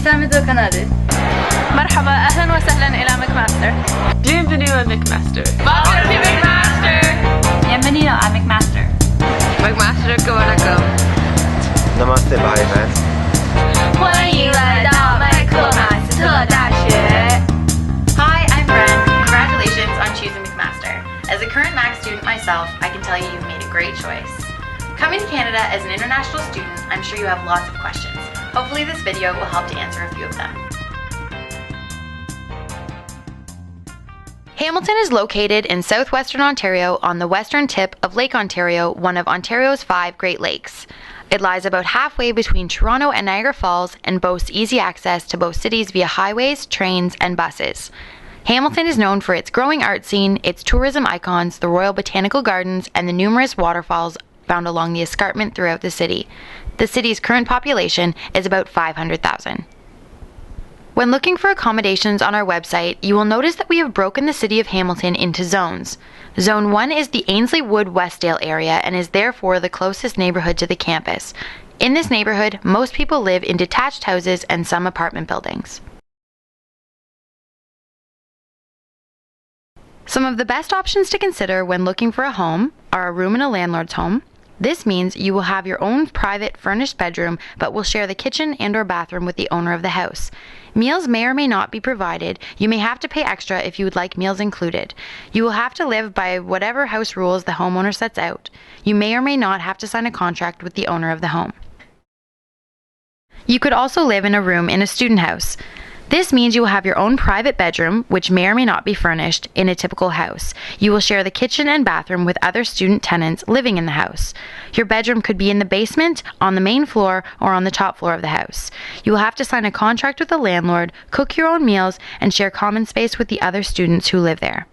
بيساعد القناة. مرحبا، أهلا وسهلا إلى McMaster. Bienvenue à McMaster. Welcome to McMaster. Bienvenido a McMaster. McMaster go on a go. Namaste, bye man. 欢迎来到麦克马斯特大学。 Hi, I'm Bren. Congratulations on choosing McMaster. As a current Mac student myself, I can tell you you've made a great choice. Coming to Canada as an international student, I'm sure you have lots of questions. Hopefully this video will help to answer a few of them. Hamilton is located in southwestern Ontario on the western tip of Lake Ontario, one of Ontario's 5 Great Lakes. It lies about halfway between Toronto and Niagara Falls and boasts easy access to both cities via highways, trains, and buses. Hamilton is known for its growing art scene, its tourism icons, the Royal Botanical Gardens, and the numerous waterfalls found along the escarpment throughout the city. The city's current population is about 500,000. When looking for accommodations on our website, you will notice that we have broken the city of Hamilton into zones. Zone 1 is the Ainsley Wood-Westdale area and is therefore the closest neighborhood to the campus. In this neighborhood, most people live in detached houses and some apartment buildings. Some of the best options to consider when looking for a home are a room in a landlord's home. This means you will have your own private furnished bedroom but will share the kitchen and/or bathroom with the owner of the house. Meals may or may not be provided. You may have to pay extra if you would like meals included. You will have to live by whatever house rules the homeowner sets out. You may or may not have to sign a contract with the owner of the home. You could also live in a room in a student house. This means you will have your own private bedroom, which may or may not be furnished, in a typical house. You will share the kitchen and bathroom with other student tenants living in the house. Your bedroom could be in the basement, on the main floor, or on the top floor of the house. You will have to sign a contract with the landlord, cook your own meals, and share common space with the other students who live there.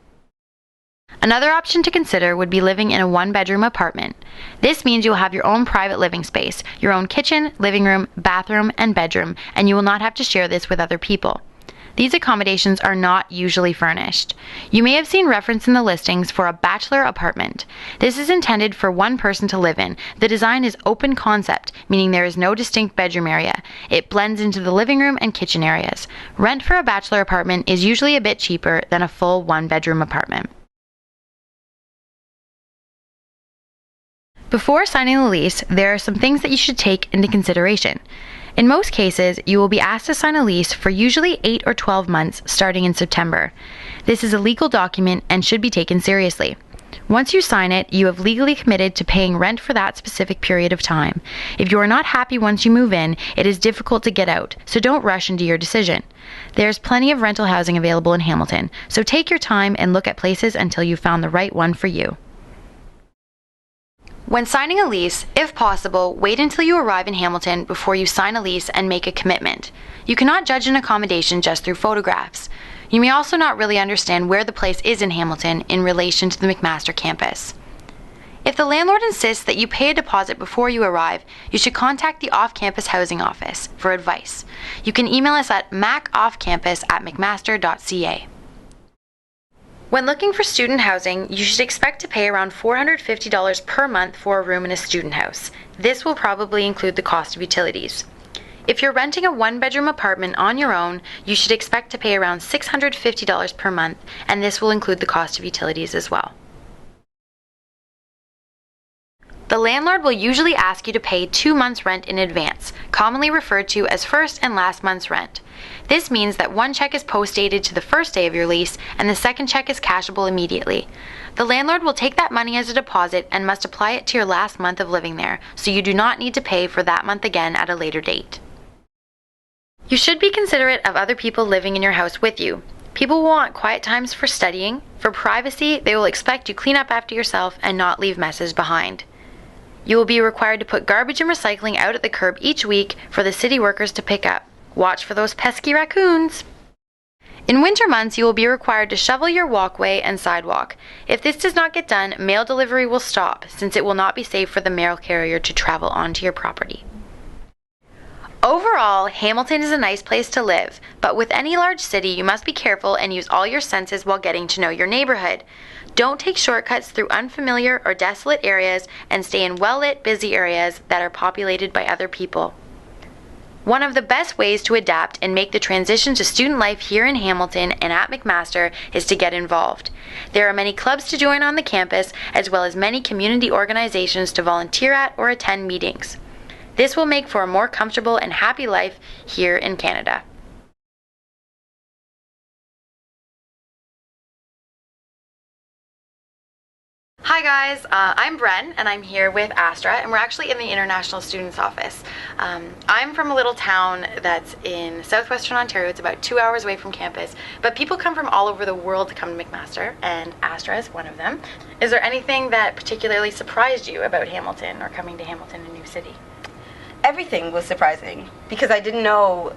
Another option to consider would be living in a one-bedroom apartment. This means you will have your own private living space, your own kitchen, living room, bathroom, and bedroom, and you will not have to share this with other people. These accommodations are not usually furnished. You may have seen reference in the listings for a bachelor apartment. This is intended for one person to live in. The design is open concept, meaning there is no distinct bedroom area. It blends into the living room and kitchen areas. Rent for a bachelor apartment is usually a bit cheaper than a full one-bedroom apartment. Before signing the lease, there are some things that you should take into consideration. In most cases, you will be asked to sign a lease for usually 8 or 12 months starting in September. This is a legal document and should be taken seriously. Once you sign it, you have legally committed to paying rent for that specific period of time. If you are not happy once you move in, it is difficult to get out, so don't rush into your decision. There's plenty of rental housing available in Hamilton, so take your time and look at places until you found the right one for you. When signing a lease, if possible, wait until you arrive in Hamilton before you sign a lease and make a commitment. You cannot judge an accommodation just through photographs. You may also not really understand where the place is in Hamilton in relation to the McMaster campus. If the landlord insists that you pay a deposit before you arrive, you should contact the off-campus housing office for advice. You can email us at macoffcampus@mcmaster.ca. When looking for student housing, you should expect to pay around $450 per month for a room in a student house. This will probably include the cost of utilities. If you're renting a one-bedroom apartment on your own, you should expect to pay around $650 per month, and this will include the cost of utilities as well. The landlord will usually ask you to pay 2 months' rent in advance, commonly referred to as first and last month's rent. This means that one check is post-dated to the first day of your lease and the second check is cashable immediately. The landlord will take that money as a deposit and must apply it to your last month of living there, so you do not need to pay for that month again at a later date. You should be considerate of other people living in your house with you. People will want quiet times for studying. For privacy, they will expect you clean up after yourself and not leave messes behind. You will be required to put garbage and recycling out at the curb each week for the city workers to pick up. Watch for those pesky raccoons. In winter months, you will be required to shovel your walkway and sidewalk. If this does not get done, mail delivery will stop, since it will not be safe for the mail carrier to travel onto your property. Overall, Hamilton is a nice place to live, but with any large city, you must be careful and use all your senses while getting to know your neighborhood. Don't take shortcuts through unfamiliar or desolate areas and stay in well-lit, busy areas that are populated by other people. One of the best ways to adapt and make the transition to student life here in Hamilton and at McMaster is to get involved. There are many clubs to join on the campus, as well as many community organizations to volunteer at or attend meetings. This will make for a more comfortable and happy life here in Canada. Hi guys, I'm Bren and I'm here with Astra, and we're actually in the International Students Office. I'm from a little town that's in southwestern Ontario. It's about 2 hours away from campus, but people come from all over the world to come to McMaster, and Astra is one of them. Is there anything that particularly surprised you about Hamilton or coming to Hamilton, a new city? Everything was surprising because I didn't know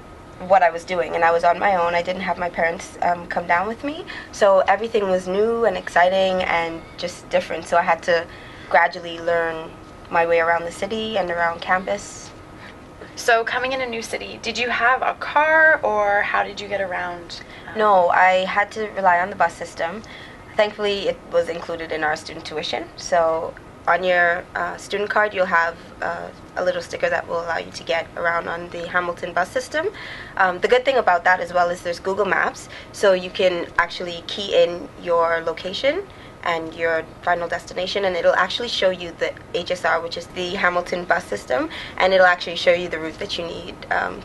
what I was doing, and I was on my own. I didn't have my parents come down with me, so everything was new and exciting and just different. So I had to gradually learn my way around the city and around campus. So coming in a new city, did you have a car or how did you get around? No, I had to rely on the bus system. Thankfully, it was included in our student tuition. So on your student card, you'll have a little sticker that will allow you to get around on the Hamilton bus system. The good thing about that as well is there's Google Maps, so you can actually key in your location and your final destination, and it'll actually show you the HSR, which is the Hamilton bus system, and it'll actually show you the route that you need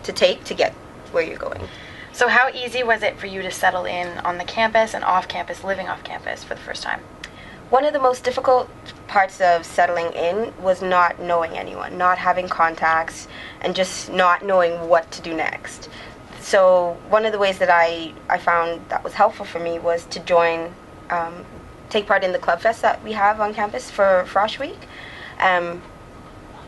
to take to get where you're going. So how easy was it for you to settle in on the campus and off campus, living off campus for the first time? One of the most difficult parts of settling in was not knowing anyone, not having contacts, and just not knowing what to do next. So one of the ways that I found that was helpful for me was to join, take part in the Club Fest that we have on campus for Frosh Week.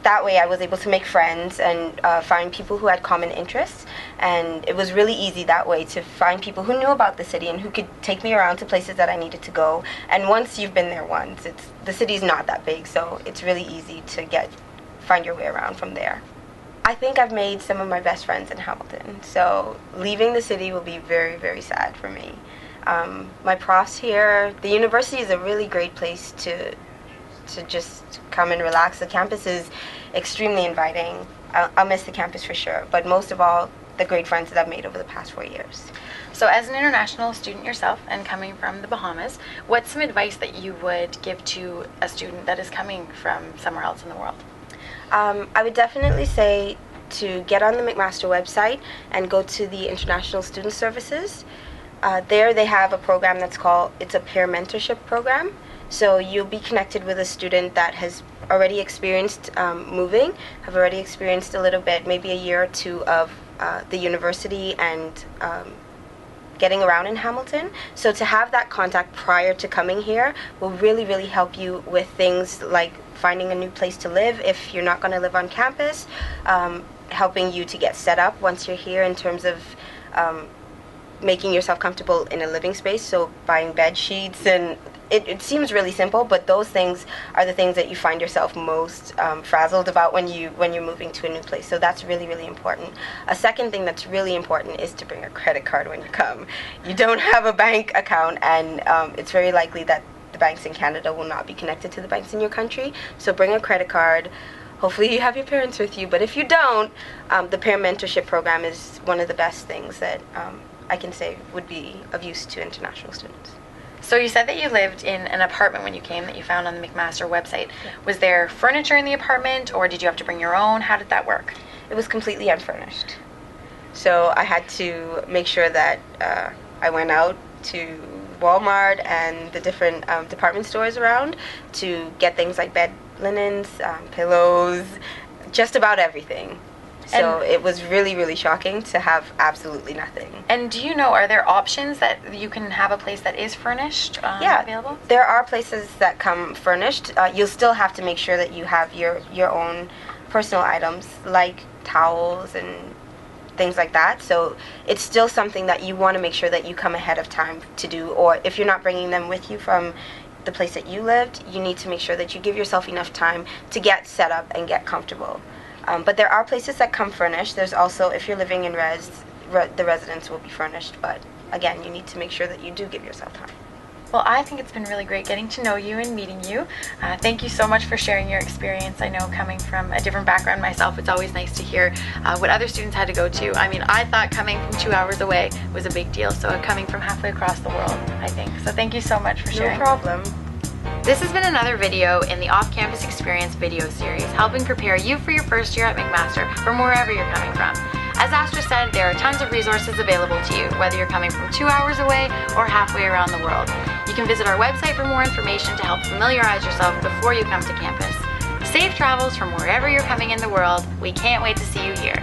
That way I was able to make friends and find people who had common interests, and it was really easy that way to find people who knew about the city and who could take me around to places that I needed to go. And once you've been there once, the city's not that big, so it's really easy to find your way around from there. I think I've made some of my best friends in Hamilton, so leaving the city will be very, very sad for me. My profs here, the university is a really great place to just come and relax. The campus is extremely inviting. I'll miss the campus for sure, but most of all, the great friends that I've made over the past 4 years. So as an international student yourself and coming from the Bahamas, what's some advice that you would give to a student that is coming from somewhere else in the world? I would definitely say to get on the McMaster website and go to the International Student Services. There they have a program that's called, it's a peer mentorship program. So you'll be connected with a student that has already experienced moving, have already experienced a little bit, maybe a year or two of the university and getting around in Hamilton. So to have that contact prior to coming here will really, really help you with things like finding a new place to live if you're not going to live on campus, helping you to get set up once you're here in terms of making yourself comfortable in a living space, so buying bed sheets, and it seems really simple, but those things are the things that you find yourself most frazzled about when you're moving to a new place. So that's really, really important. A second thing that's really important is to bring a credit card when you come. You don't have a bank account, and it's very likely that the banks in Canada will not be connected to the banks in your country. So bring a credit card. Hopefully you have your parents with you, but if you don't, the peer mentorship program is one of the best things that I can say would be of use to international students. So you said that you lived in an apartment when you came that you found on the McMaster website. Yeah. Was there furniture in the apartment, or did you have to bring your own? How did that work? It was completely unfurnished. So I had to make sure that I went out to Walmart and the different department stores around to get things like bed linens, pillows, just about everything. So it was really, really shocking to have absolutely nothing. And do you know, are there options that you can have a place that is furnished available? There are places that come furnished. You'll still have to make sure that you have your own personal items like towels and things like that. So it's still something that you want to make sure that you come ahead of time to do. Or if you're not bringing them with you from the place that you lived, you need to make sure that you give yourself enough time to get set up and get comfortable. But there are places that come furnished. There's also, if you're living in the residence will be furnished. But again, you need to make sure that you do give yourself time. Well, I think it's been really great getting to know you and meeting you. Thank you so much for sharing your experience. I know coming from a different background myself, it's always nice to hear what other students had to go to. I mean, I thought coming from 2 hours away was a big deal, so coming from halfway across the world, I think. So thank you so much for sharing. No problem. This has been another video in the Off-Campus Experience video series, helping prepare you for your first year at McMaster from wherever you're coming from. As Astra said, there are tons of resources available to you, whether you're coming from 2 hours away or halfway around the world. You can visit our website for more information to help familiarize yourself before you come to campus. Safe travels from wherever you're coming in the world. We can't wait to see you here.